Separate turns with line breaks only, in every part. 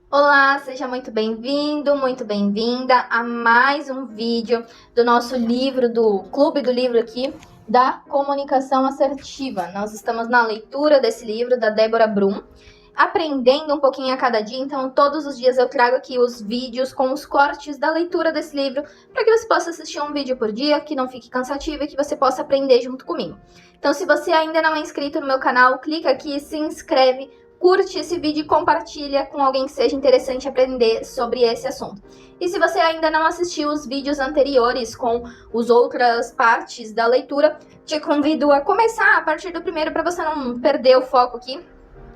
Olá, seja muito bem-vindo, muito bem-vinda a mais um vídeo do nosso livro, do Clube do Livro aqui, da Comunicação Assertiva. Nós estamos na leitura desse livro da Débora Brum, aprendendo um pouquinho a cada dia, então todos os dias eu trago aqui os vídeos com os cortes da leitura desse livro, para que você possa assistir um vídeo por dia, que não fique cansativo e que você possa aprender junto comigo. Então se você ainda não é inscrito no meu canal, clica aqui, se inscreve, curte esse vídeo e compartilha com alguém que seja interessante aprender sobre esse assunto. E se você ainda não assistiu os vídeos anteriores com as outras partes da leitura, te convido a começar a partir do primeiro para você não perder o foco aqui,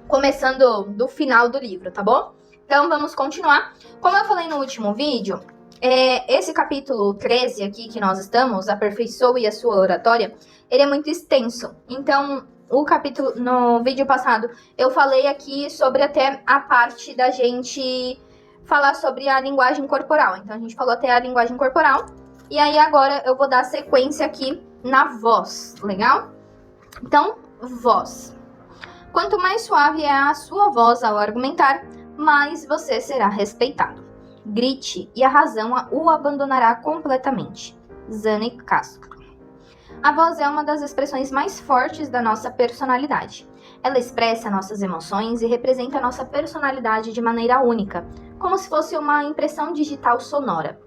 começando do final do livro, tá bom? Então vamos continuar. Como eu falei no último vídeo, esse capítulo 13 aqui que nós estamos, Aperfeiçoe a Sua Oratória, ele é muito extenso. Então, no vídeo passado, eu falei aqui sobre até a parte da gente falar sobre a linguagem corporal. Então, a gente falou até a linguagem corporal. E aí, agora, eu vou dar sequência aqui na voz, legal? Então, voz. Quanto mais suave é a sua voz ao argumentar, mais você será respeitado. Grite e a razão o abandonará completamente. Zane Castro. A voz é uma das expressões mais fortes da nossa personalidade. Ela expressa nossas emoções e representa a nossa personalidade de maneira única, como se fosse uma impressão digital sonora.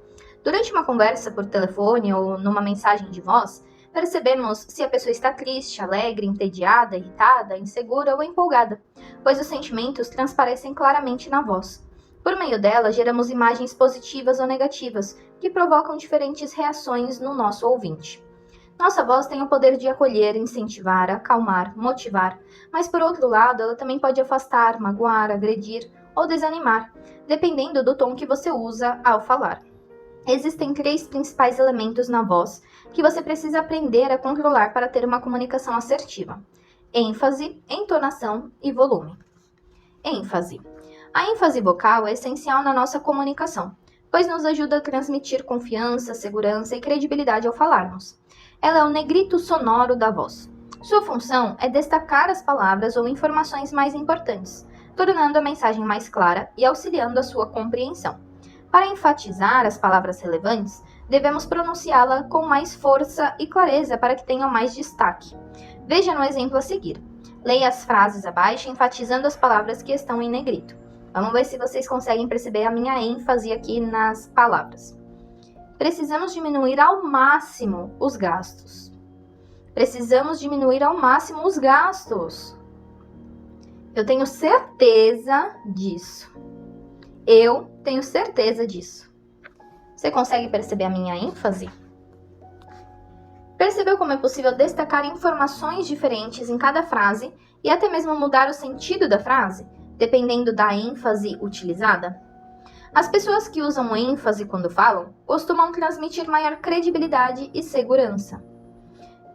Durante uma conversa por telefone ou numa mensagem de voz, percebemos se a pessoa está triste, alegre, entediada, irritada, insegura ou empolgada, pois os sentimentos transparecem claramente na voz. Por meio dela, geramos imagens positivas ou negativas, que provocam diferentes reações no nosso ouvinte. Nossa voz tem o poder de acolher, incentivar, acalmar, motivar, mas por outro lado, ela também pode afastar, magoar, agredir ou desanimar, dependendo do tom que você usa ao falar. Existem 3 principais elementos na voz que você precisa aprender a controlar para ter uma comunicação assertiva: ênfase, entonação e volume. ênfase. A ênfase vocal é essencial na nossa comunicação, pois nos ajuda a transmitir confiança, segurança e credibilidade ao falarmos. Ela é o negrito sonoro da voz. Sua função é destacar as palavras ou informações mais importantes, tornando a mensagem mais clara e auxiliando a sua compreensão. Para enfatizar as palavras relevantes, devemos pronunciá-la com mais força e clareza para que tenham mais destaque. Veja no exemplo a seguir. Leia as frases abaixo, enfatizando as palavras que estão em negrito. Vamos ver se vocês conseguem perceber a minha ênfase aqui nas palavras. Precisamos diminuir ao máximo os gastos. Precisamos diminuir ao máximo os gastos. Eu tenho certeza disso. Eu tenho certeza disso. Você consegue perceber a minha ênfase? Percebeu como é possível destacar informações diferentes em cada frase e até mesmo mudar o sentido da frase, dependendo da ênfase utilizada? As pessoas que usam ênfase quando falam costumam transmitir maior credibilidade e segurança.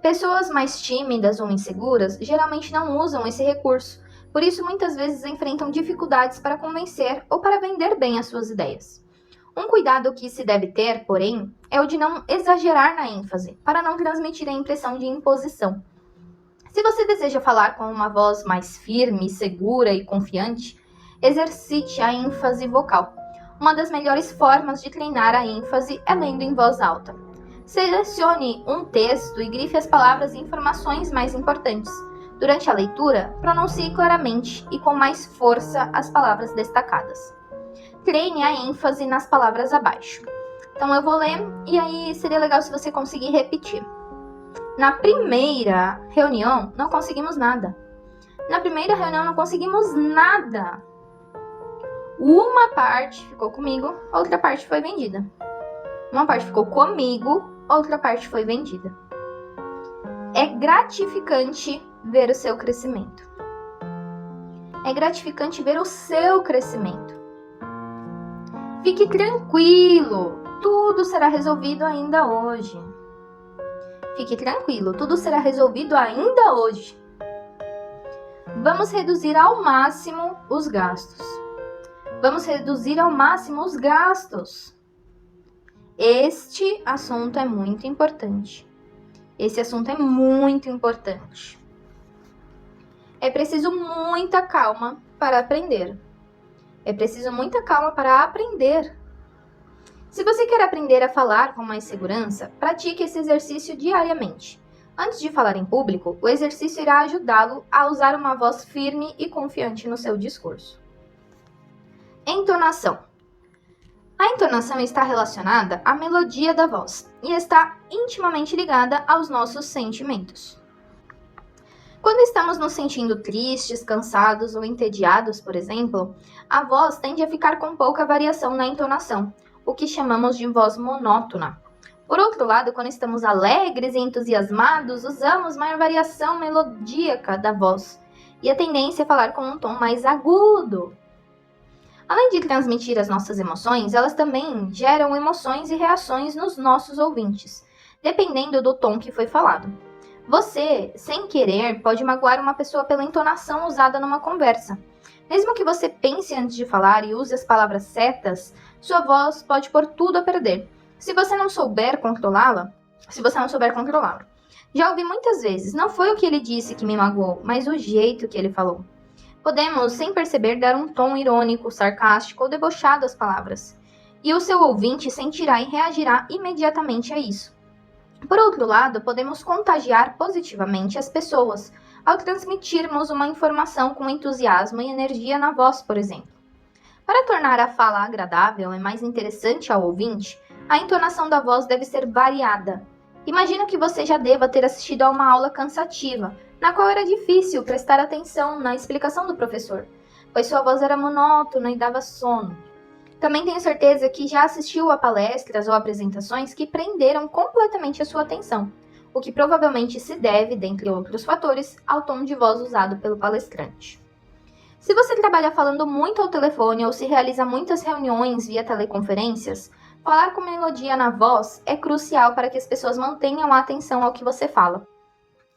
Pessoas mais tímidas ou inseguras geralmente não usam esse recurso, por isso muitas vezes enfrentam dificuldades para convencer ou para vender bem as suas ideias. Um cuidado que se deve ter, porém, é o de não exagerar na ênfase, para não transmitir a impressão de imposição. Se você deseja falar com uma voz mais firme, segura e confiante, exercite a ênfase vocal. Uma das melhores formas de treinar a ênfase é lendo em voz alta. Selecione um texto e grife as palavras e informações mais importantes. Durante a leitura, pronuncie claramente e com mais força as palavras destacadas. Treine a ênfase nas palavras abaixo. Então eu vou ler e aí seria legal se você conseguir repetir. Na primeira reunião, não conseguimos nada. Na primeira reunião, não conseguimos nada. Uma parte ficou comigo, outra parte foi vendida. Uma parte ficou comigo, outra parte foi vendida. É gratificante ver o seu crescimento. É gratificante ver o seu crescimento. Fique tranquilo, tudo será resolvido ainda hoje. Fique tranquilo, tudo será resolvido ainda hoje. Vamos reduzir ao máximo os gastos. Vamos reduzir ao máximo os gastos. Este assunto é muito importante. Esse assunto é muito importante. É preciso muita calma para aprender. É preciso muita calma para aprender. Se você quer aprender a falar com mais segurança, pratique esse exercício diariamente. Antes de falar em público, o exercício irá ajudá-lo a usar uma voz firme e confiante no seu discurso. Entonação. A entonação está relacionada à melodia da voz e está intimamente ligada aos nossos sentimentos. Quando estamos nos sentindo tristes, cansados ou entediados, por exemplo, a voz tende a ficar com pouca variação na entonação, o que chamamos de voz monótona. Por outro lado, quando estamos alegres e entusiasmados, usamos maior variação melodíaca da voz e a tendência é falar com um tom mais agudo. Além de transmitir as nossas emoções, elas também geram emoções e reações nos nossos ouvintes, dependendo do tom que foi falado. Você, sem querer, pode magoar uma pessoa pela entonação usada numa conversa. Mesmo que você pense antes de falar e use as palavras certas, sua voz pode pôr tudo a perder. Se você não souber controlá-la. Já ouvi muitas vezes, não foi o que ele disse que me magoou, mas o jeito que ele falou. Podemos, sem perceber, dar um tom irônico, sarcástico ou debochado às palavras. E o seu ouvinte sentirá e reagirá imediatamente a isso. Por outro lado, podemos contagiar positivamente as pessoas ao transmitirmos uma informação com entusiasmo e energia na voz, por exemplo. Para tornar a fala agradável e mais interessante ao ouvinte, a entonação da voz deve ser variada. Imagino que você já deva ter assistido a uma aula cansativa, na qual era difícil prestar atenção na explicação do professor, pois sua voz era monótona e dava sono. Também tenho certeza que já assistiu a palestras ou apresentações que prenderam completamente a sua atenção, o que provavelmente se deve, dentre outros fatores, ao tom de voz usado pelo palestrante. Se você trabalha falando muito ao telefone ou se realiza muitas reuniões via teleconferências, falar com melodia na voz é crucial para que as pessoas mantenham a atenção ao que você fala.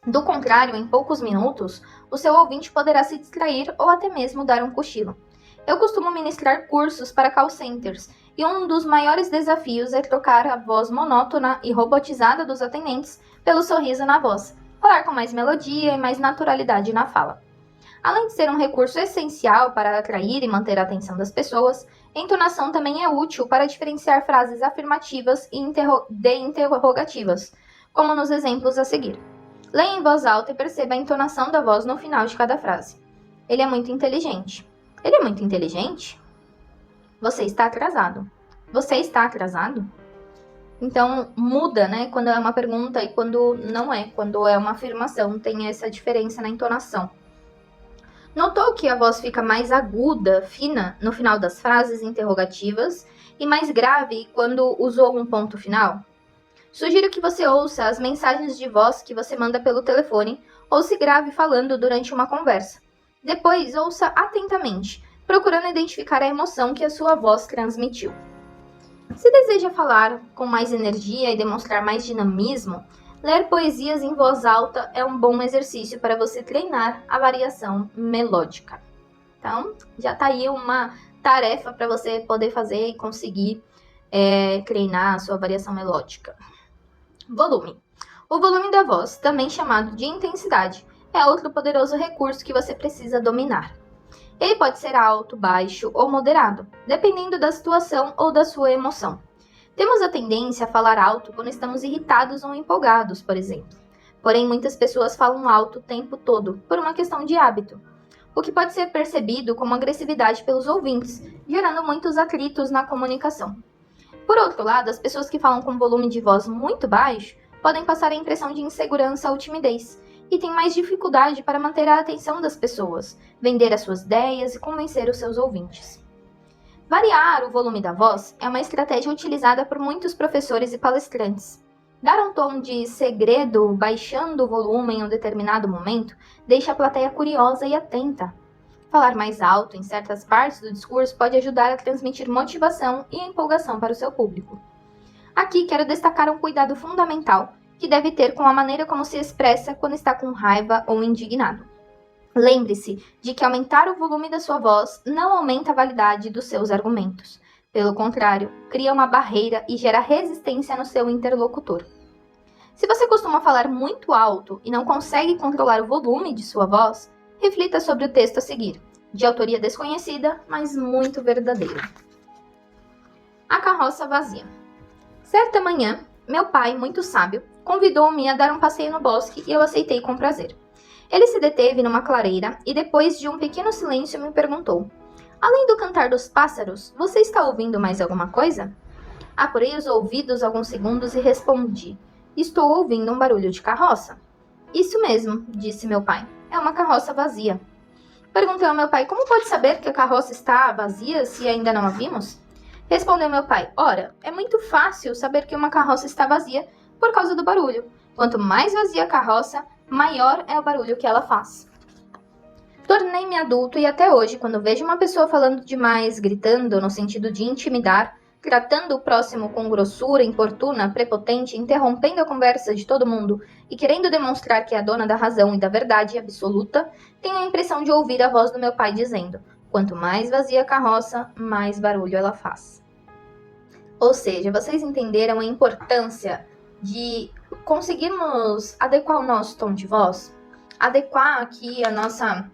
Do contrário, em poucos minutos, o seu ouvinte poderá se distrair ou até mesmo dar um cochilo. Eu costumo ministrar cursos para call centers e um dos maiores desafios é trocar a voz monótona e robotizada dos atendentes pelo sorriso na voz, falar com mais melodia e mais naturalidade na fala. Além de ser um recurso essencial para atrair e manter a atenção das pessoas, a entonação também é útil para diferenciar frases afirmativas e de interrogativas, como nos exemplos a seguir. Leia em voz alta e perceba a entonação da voz no final de cada frase. Ele é muito inteligente. Ele é muito inteligente? Você está atrasado. Você está atrasado? Então, muda, né? Quando é uma pergunta e quando não é. Quando é uma afirmação, tem essa diferença na entonação. Notou que a voz fica mais aguda, fina, no final das frases interrogativas e mais grave quando usou um ponto final? Sugiro que você ouça as mensagens de voz que você manda pelo telefone ou se grave falando durante uma conversa. Depois, ouça atentamente, procurando identificar a emoção que a sua voz transmitiu. Se deseja falar com mais energia e demonstrar mais dinamismo, ler poesias em voz alta é um bom exercício para você treinar a variação melódica. Então, já está aí uma tarefa para você poder fazer e conseguir treinar a sua variação melódica. Volume. O volume da voz, também chamado de intensidade, é outro poderoso recurso que você precisa dominar. Ele pode ser alto, baixo ou moderado, dependendo da situação ou da sua emoção. Temos a tendência a falar alto quando estamos irritados ou empolgados, por exemplo. Porém, muitas pessoas falam alto o tempo todo, por uma questão de hábito, o que pode ser percebido como agressividade pelos ouvintes, gerando muitos atritos na comunicação. Por outro lado, as pessoas que falam com volume de voz muito baixo podem passar a impressão de insegurança ou timidez, e têm mais dificuldade para manter a atenção das pessoas, vender as suas ideias e convencer os seus ouvintes. Variar o volume da voz é uma estratégia utilizada por muitos professores e palestrantes. Dar um tom de segredo baixando o volume em um determinado momento deixa a plateia curiosa e atenta. Falar mais alto em certas partes do discurso pode ajudar a transmitir motivação e empolgação para o seu público. Aqui quero destacar um cuidado fundamental que deve ter com a maneira como se expressa quando está com raiva ou indignado. Lembre-se de que aumentar o volume da sua voz não aumenta a validade dos seus argumentos. Pelo contrário, cria uma barreira e gera resistência no seu interlocutor. Se você costuma falar muito alto e não consegue controlar o volume de sua voz, reflita sobre o texto a seguir. de autoria desconhecida, mas muito verdadeiro. A carroça vazia. Certa manhã, meu pai, muito sábio, convidou-me a dar um passeio no bosque e eu aceitei com prazer. Ele se deteve numa clareira e, depois de um pequeno silêncio, me perguntou: além do cantar dos pássaros, você está ouvindo mais alguma coisa? Apurei os ouvidos alguns segundos e respondi: estou ouvindo um barulho de carroça. Isso mesmo, disse meu pai. É uma carroça vazia. Perguntei ao meu pai: como pode saber que a carroça está vazia se ainda não a vimos? Respondeu meu pai: ora, é muito fácil saber que uma carroça está vazia por causa do barulho. Quanto mais vazia a carroça, maior é o barulho que ela faz. Tornei-me adulto e até hoje, quando vejo uma pessoa falando demais, gritando no sentido de intimidar, tratando o próximo com grossura, importuna, prepotente, interrompendo a conversa de todo mundo e querendo demonstrar que é a dona da razão e da verdade absoluta, tenho a impressão de ouvir a voz do meu pai dizendo: quanto mais vazia a carroça, mais barulho ela faz. Ou seja, vocês entenderam a importância de conseguirmos adequar o nosso tom de voz? Adequar aqui a nossa,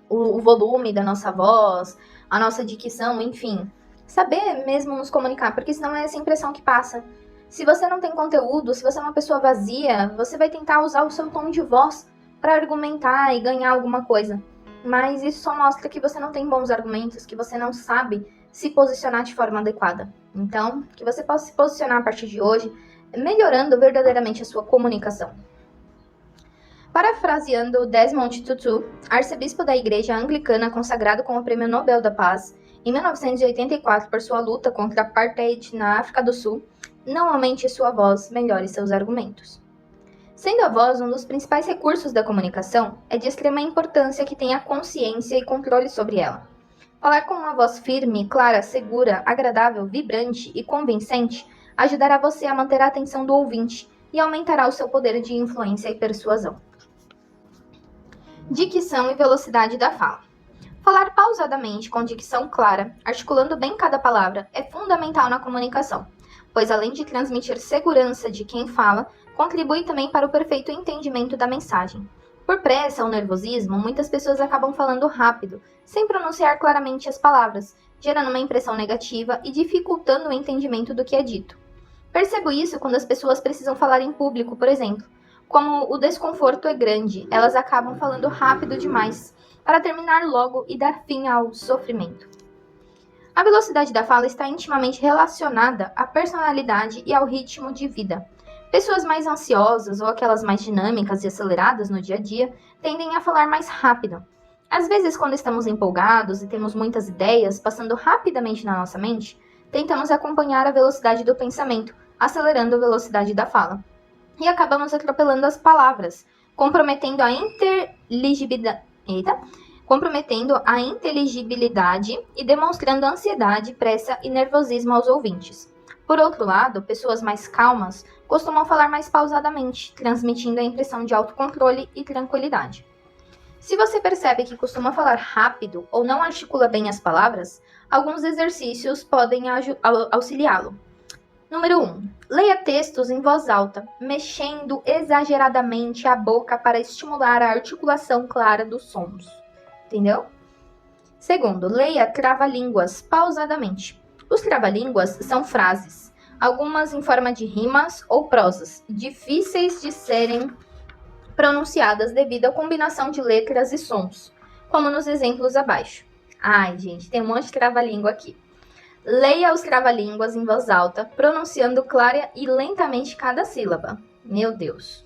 o volume da nossa voz, a nossa dicção, enfim. Saber mesmo nos comunicar, porque senão é essa impressão que passa. Se você não tem conteúdo, se você é uma pessoa vazia, você vai tentar usar o seu tom de voz para argumentar e ganhar alguma coisa. Mas isso só mostra que você não tem bons argumentos, que você não sabe se posicionar de forma adequada. Então, que você possa se posicionar a partir de hoje, melhorando verdadeiramente a sua comunicação. Parafraseando Desmond Tutu, arcebispo da Igreja Anglicana consagrado com o Prêmio Nobel da Paz, em 1984 por sua luta contra a apartheid na África do Sul, não aumente sua voz, melhore seus argumentos. Sendo a voz um dos principais recursos da comunicação, é de extrema importância que tenha consciência e controle sobre ela. Falar com uma voz firme, clara, segura, agradável, vibrante e convincente ajudará você a manter a atenção do ouvinte e aumentará o seu poder de influência e persuasão. Dicção e velocidade da fala. Falar pausadamente com dicção clara, articulando bem cada palavra, é fundamental na comunicação, pois além de transmitir segurança de quem fala, contribui também para o perfeito entendimento da mensagem. Por pressa ou nervosismo, muitas pessoas acabam falando rápido, sem pronunciar claramente as palavras, gerando uma impressão negativa e dificultando o entendimento do que é dito. Percebo isso quando as pessoas precisam falar em público, por exemplo. Como o desconforto é grande, elas acabam falando rápido demais, para terminar logo e dar fim ao sofrimento. A velocidade da fala está intimamente relacionada à personalidade e ao ritmo de vida. Pessoas mais ansiosas ou aquelas mais dinâmicas e aceleradas no dia a dia tendem a falar mais rápido. Às vezes, quando estamos empolgados e temos muitas ideias passando rapidamente na nossa mente, tentamos acompanhar a velocidade do pensamento, acelerando a velocidade da fala. E acabamos atropelando as palavras, comprometendo a inteligibilidade e demonstrando ansiedade, pressa e nervosismo aos ouvintes. Por outro lado, pessoas mais calmas costumam falar mais pausadamente, transmitindo a impressão de autocontrole e tranquilidade. Se você percebe que costuma falar rápido ou não articula bem as palavras, alguns exercícios podem auxiliá-lo. Número 1. Leia textos em voz alta, mexendo exageradamente a boca para estimular a articulação clara dos sons. Entendeu? Segundo, leia trava-línguas pausadamente. Os trava-línguas são frases, algumas em forma de rimas ou prosas, difíceis de serem pronunciadas devido à combinação de letras e sons, como nos exemplos abaixo. Ai, gente, tem um monte de trava-língua aqui. Leia os trava-línguas em voz alta, pronunciando clara e lentamente cada sílaba. Meu Deus.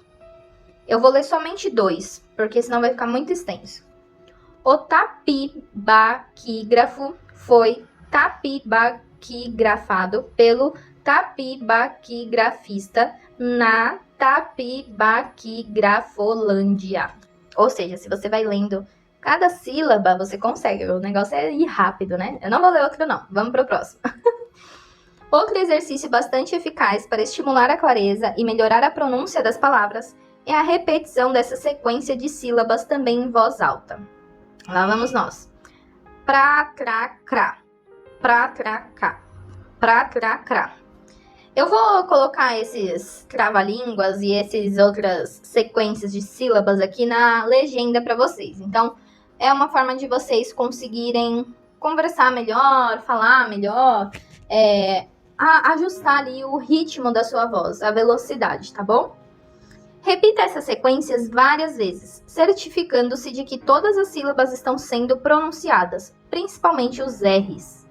Eu vou ler somente 2, porque senão vai ficar muito extenso. O tapibaquígrafo foi tapibaquigrafado pelo tapibaquigrafista na Tapibaquigrafolândia. Ou seja, se você vai lendo cada sílaba, você consegue. O negócio é ir rápido, né? Eu não vou ler outro, não. Vamos para o próximo. Outro exercício bastante eficaz para estimular a clareza e melhorar a pronúncia das palavras é a repetição dessa sequência de sílabas também em voz alta. Lá vamos nós. Pra-tra-crá. Pra-tra-cá. Pra-tra-crá. Eu vou colocar esses trava-línguas e essas outras sequências de sílabas aqui na legenda para vocês. Então, é uma forma de vocês conseguirem conversar melhor, falar melhor, ajustar ali o ritmo da sua voz, a velocidade, tá bom? Repita essas sequências várias vezes, certificando-se de que todas as sílabas estão sendo pronunciadas, principalmente os R's.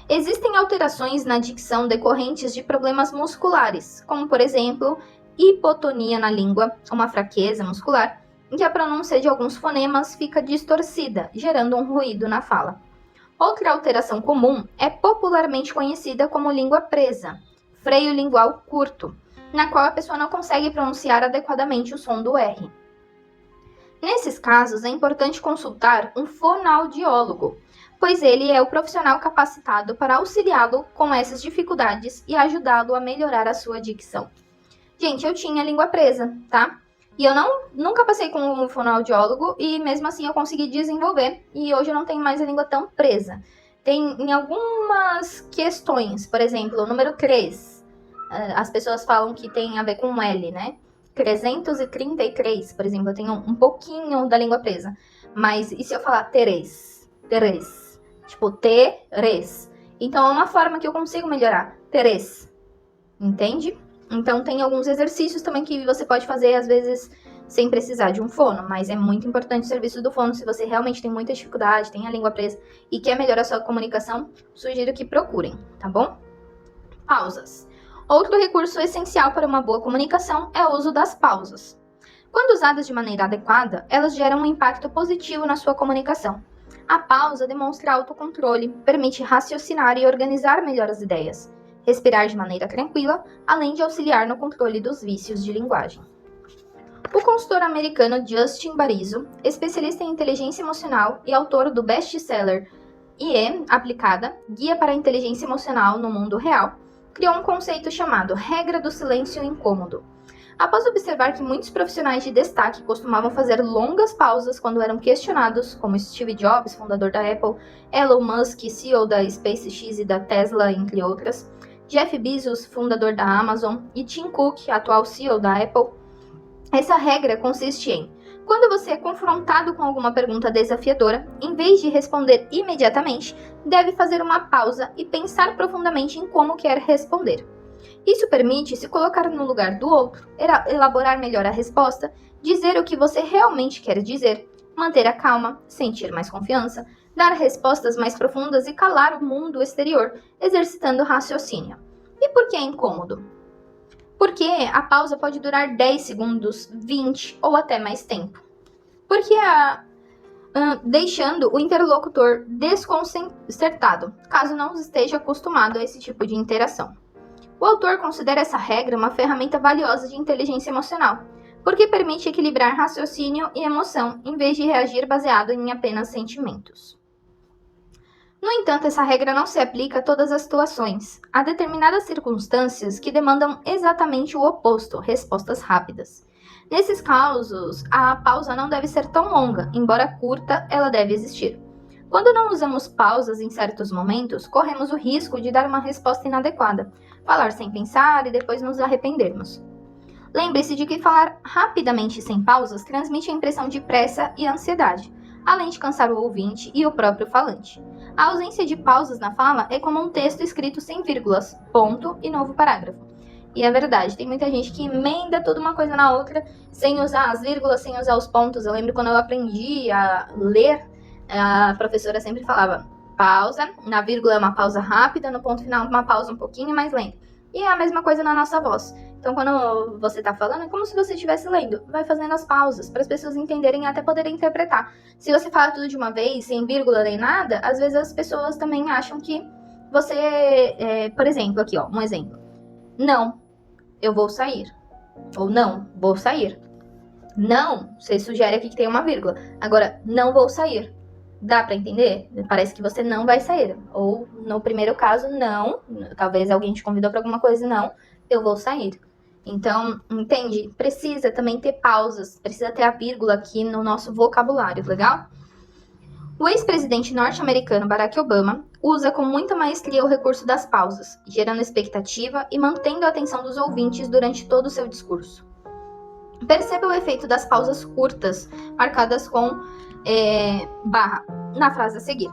Existem alterações na dicção decorrentes de problemas musculares, como, por exemplo, hipotonia na língua, uma fraqueza muscular, em que a pronúncia de alguns fonemas fica distorcida, gerando um ruído na fala. Outra alteração comum é popularmente conhecida como língua presa, freio lingual curto, na qual a pessoa não consegue pronunciar adequadamente o som do R. Nesses casos, é importante consultar um fonoaudiólogo, pois ele é o profissional capacitado para auxiliá-lo com essas dificuldades e ajudá-lo a melhorar a sua dicção. Gente, eu tinha língua presa, tá? E eu nunca passei com um fonoaudiólogo e mesmo assim eu consegui desenvolver e hoje eu não tenho mais a língua tão presa. Tem em algumas questões, por exemplo, o número 3, as pessoas falam que tem a ver com L, né? 333, por exemplo, eu tenho um pouquinho da língua presa. Mas e se eu falar teres? Tipo, teres. Então é uma forma que eu consigo melhorar. Teres. Entende? Então tem alguns exercícios também que você pode fazer, às vezes, sem precisar de um fono. Mas é muito importante o serviço do fono. Se você realmente tem muita dificuldade, tem a língua presa e quer melhorar a sua comunicação, sugiro que procurem, tá bom? Pausas. Outro recurso essencial para uma boa comunicação é o uso das pausas. Quando usadas de maneira adequada, elas geram um impacto positivo na sua comunicação. A pausa demonstra autocontrole, permite raciocinar e organizar melhor as ideias, respirar de maneira tranquila, além de auxiliar no controle dos vícios de linguagem. O consultor americano Justin Bariso, especialista em inteligência emocional e autor do best-seller IE Aplicada, Guia para a Inteligência Emocional no Mundo Real, criou um conceito chamado Regra do Silêncio Incômodo. Após observar que muitos profissionais de destaque costumavam fazer longas pausas quando eram questionados, como Steve Jobs, fundador da Apple, Elon Musk, CEO da SpaceX e da Tesla, entre outras, Jeff Bezos, fundador da Amazon, e Tim Cook, atual CEO da Apple, essa regra consiste em: quando você é confrontado com alguma pergunta desafiadora, em vez de responder imediatamente, deve fazer uma pausa e pensar profundamente em como quer responder. Isso permite se colocar no lugar do outro, elaborar melhor a resposta, dizer o que você realmente quer dizer, manter a calma, sentir mais confiança, dar respostas mais profundas e calar o mundo exterior, exercitando raciocínio. E por que é incômodo? Porque a pausa pode durar 10 segundos, 20 ou até mais tempo. Porque deixando o interlocutor desconcertado, caso não esteja acostumado a esse tipo de interação. O autor considera essa regra uma ferramenta valiosa de inteligência emocional, porque permite equilibrar raciocínio e emoção, em vez de reagir baseado em apenas sentimentos. No entanto, essa regra não se aplica a todas as situações. Há determinadas circunstâncias que demandam exatamente o oposto, respostas rápidas. Nesses casos, a pausa não deve ser tão longa, embora curta, ela deve existir. Quando não usamos pausas em certos momentos, corremos o risco de dar uma resposta inadequada, falar sem pensar e depois nos arrependermos. Lembre-se de que falar rapidamente sem pausas transmite a impressão de pressa e ansiedade, além de cansar o ouvinte e o próprio falante. A ausência de pausas na fala é como um texto escrito sem vírgulas, ponto e novo parágrafo. E é verdade, tem muita gente que emenda toda uma coisa na outra, sem usar as vírgulas, sem usar os pontos. Eu lembro quando eu aprendi a ler, a professora sempre falava pausa, na vírgula é uma pausa rápida, no ponto final uma pausa um pouquinho mais lenta. E é a mesma coisa na nossa voz. Então, quando você está falando, é como se você estivesse lendo. Vai fazendo as pausas, para as pessoas entenderem e até poderem interpretar. Se você fala tudo de uma vez, sem vírgula nem nada, às vezes as pessoas também acham que você... por exemplo, aqui, ó, um exemplo. Não, eu vou sair. Ou não, vou sair. Não, você sugere aqui que tem uma vírgula. Agora, não vou sair. Dá para entender? Parece que você não vai sair. Ou, no primeiro caso, não. Talvez alguém te convidou para alguma coisa, não. Eu vou sair. Então, entende? Precisa também ter pausas. Precisa ter a vírgula aqui no nosso vocabulário, legal? O ex-presidente norte-americano Barack Obama usa com muita maestria o recurso das pausas, gerando expectativa e mantendo a atenção dos ouvintes durante todo o seu discurso. Perceba o efeito das pausas curtas, marcadas com barra na frase a seguir.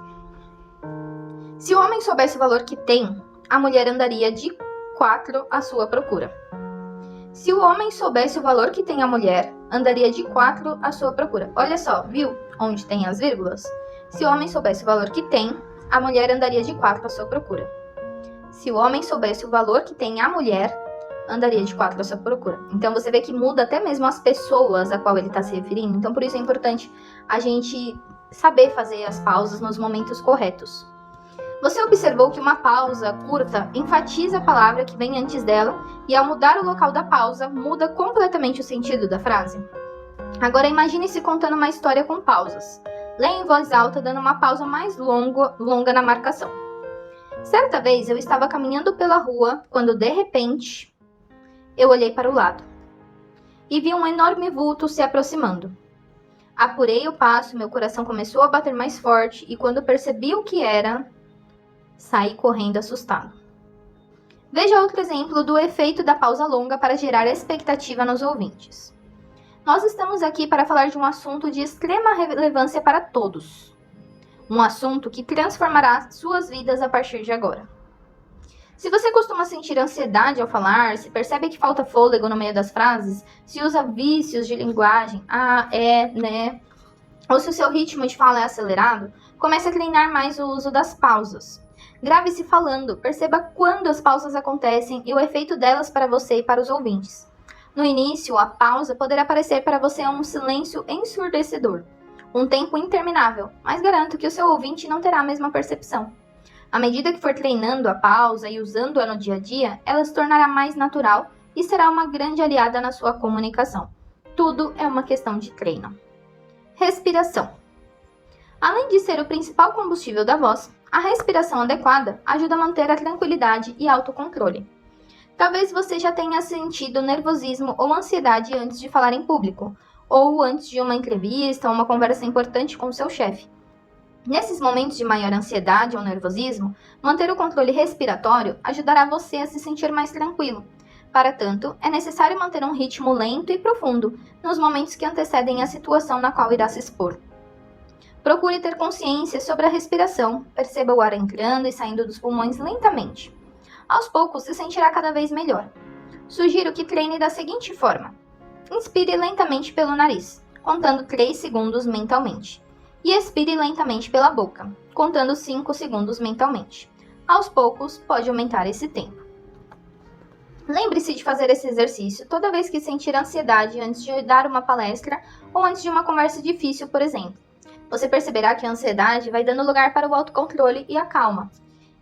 Se o homem soubesse o valor que tem, a mulher andaria de 4 à sua procura. Se o homem soubesse o valor que tem a mulher, andaria de 4 à sua procura. Olha só, viu onde tem as vírgulas? Se o homem soubesse o valor que tem, a mulher andaria de 4 à sua procura. Se o homem soubesse o valor que tem a mulher, andaria de 4 à sua procura. Então você vê que muda até mesmo as pessoas a qual ele está se referindo. Então por isso é importante a gente saber fazer as pausas nos momentos corretos. Você observou que uma pausa curta enfatiza a palavra que vem antes dela e ao mudar o local da pausa, muda completamente o sentido da frase? Agora imagine-se contando uma história com pausas. Leia em voz alta, dando uma pausa mais longa na marcação. Certa vez eu estava caminhando pela rua quando de repente eu olhei para o lado e vi um enorme vulto se aproximando. Apurei o passo, meu coração começou a bater mais forte e quando percebi o que era, saí correndo assustado. Veja outro exemplo do efeito da pausa longa para gerar expectativa nos ouvintes. Nós estamos aqui para falar de um assunto de extrema relevância para todos. Um assunto que transformará suas vidas a partir de agora. Se você costuma sentir ansiedade ao falar, se percebe que falta fôlego no meio das frases, se usa vícios de linguagem, né, ou se o seu ritmo de fala é acelerado, comece a treinar mais o uso das pausas. Grave-se falando, perceba quando as pausas acontecem e o efeito delas para você e para os ouvintes. No início, a pausa poderá parecer para você um silêncio ensurdecedor, um tempo interminável, mas garanto que o seu ouvinte não terá a mesma percepção. À medida que for treinando a pausa e usando-a no dia a dia, ela se tornará mais natural e será uma grande aliada na sua comunicação. Tudo é uma questão de treino. Respiração. Além de ser o principal combustível da voz, a respiração adequada ajuda a manter a tranquilidade e autocontrole. Talvez você já tenha sentido nervosismo ou ansiedade antes de falar em público, ou antes de uma entrevista ou uma conversa importante com o seu chefe. Nesses momentos de maior ansiedade ou nervosismo, manter o controle respiratório ajudará você a se sentir mais tranquilo. Para tanto, é necessário manter um ritmo lento e profundo nos momentos que antecedem a situação na qual irá se expor. Procure ter consciência sobre a respiração, perceba o ar entrando e saindo dos pulmões lentamente. Aos poucos, se sentirá cada vez melhor. Sugiro que treine da seguinte forma. Inspire lentamente pelo nariz, contando 3 segundos mentalmente. E expire lentamente pela boca, contando 5 segundos mentalmente. Aos poucos, pode aumentar esse tempo. Lembre-se de fazer esse exercício toda vez que sentir ansiedade antes de dar uma palestra ou antes de uma conversa difícil, por exemplo. Você perceberá que a ansiedade vai dando lugar para o autocontrole e a calma.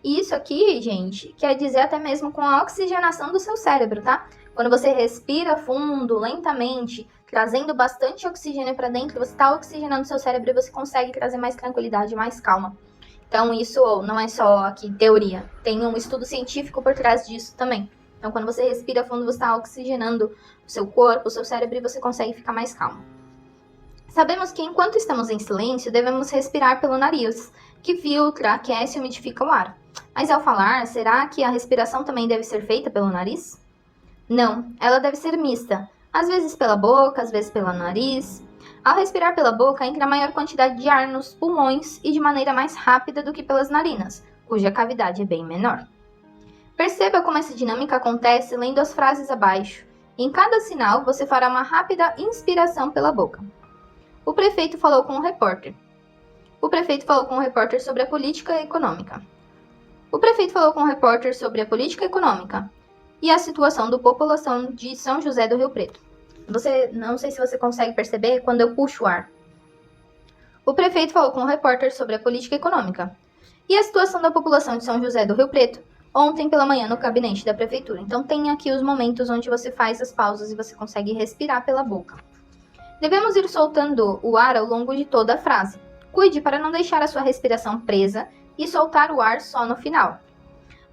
E isso aqui, gente, quer dizer até mesmo com a oxigenação do seu cérebro, tá? Quando você respira fundo, lentamente, trazendo bastante oxigênio para dentro, você está oxigenando seu cérebro e você consegue trazer mais tranquilidade, mais calma. Então isso não é só aqui teoria, tem um estudo científico por trás disso também. Então quando você respira fundo, você está oxigenando o seu corpo, o seu cérebro e você consegue ficar mais calmo. Sabemos que enquanto estamos em silêncio, devemos respirar pelo nariz, que filtra, aquece e umidifica o ar. Mas ao falar, será que a respiração também deve ser feita pelo nariz? Não, ela deve ser mista, às vezes pela boca, às vezes pelo nariz. Ao respirar pela boca, entra maior quantidade de ar nos pulmões e de maneira mais rápida do que pelas narinas, cuja cavidade é bem menor. Perceba como essa dinâmica acontece lendo as frases abaixo. Em cada sinal, você fará uma rápida inspiração pela boca. O prefeito falou com o repórter. O prefeito falou com o repórter sobre a política econômica. O prefeito falou com o repórter sobre a política econômica e a situação da população de São José do Rio Preto. Não sei se você consegue perceber quando eu puxo o ar. O prefeito falou com o repórter sobre a política econômica e a situação da população de São José do Rio Preto ontem pela manhã no gabinete da prefeitura. Então tem aqui os momentos onde você faz as pausas e você consegue respirar pela boca. Devemos ir soltando o ar ao longo de toda a frase. Cuide para não deixar a sua respiração presa e soltar o ar só no final.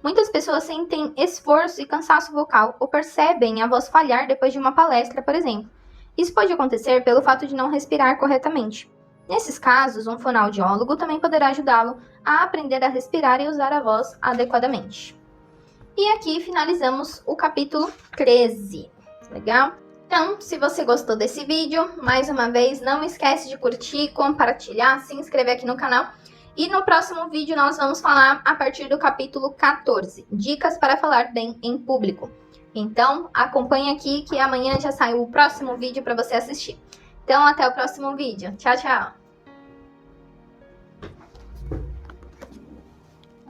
Muitas pessoas sentem esforço e cansaço vocal ou percebem a voz falhar depois de uma palestra, por exemplo. Isso pode acontecer pelo fato de não respirar corretamente. Nesses casos, um fonoaudiólogo também poderá ajudá-lo a aprender a respirar e usar a voz adequadamente. E aqui finalizamos o capítulo 13. Legal? Então, se você gostou desse vídeo, mais uma vez, não esquece de curtir, compartilhar, se inscrever aqui no canal. E no próximo vídeo nós vamos falar a partir do capítulo 14, Dicas para falar bem em público. Então, acompanhe aqui que amanhã já sai o próximo vídeo para você assistir. Então, até o próximo vídeo. Tchau, tchau!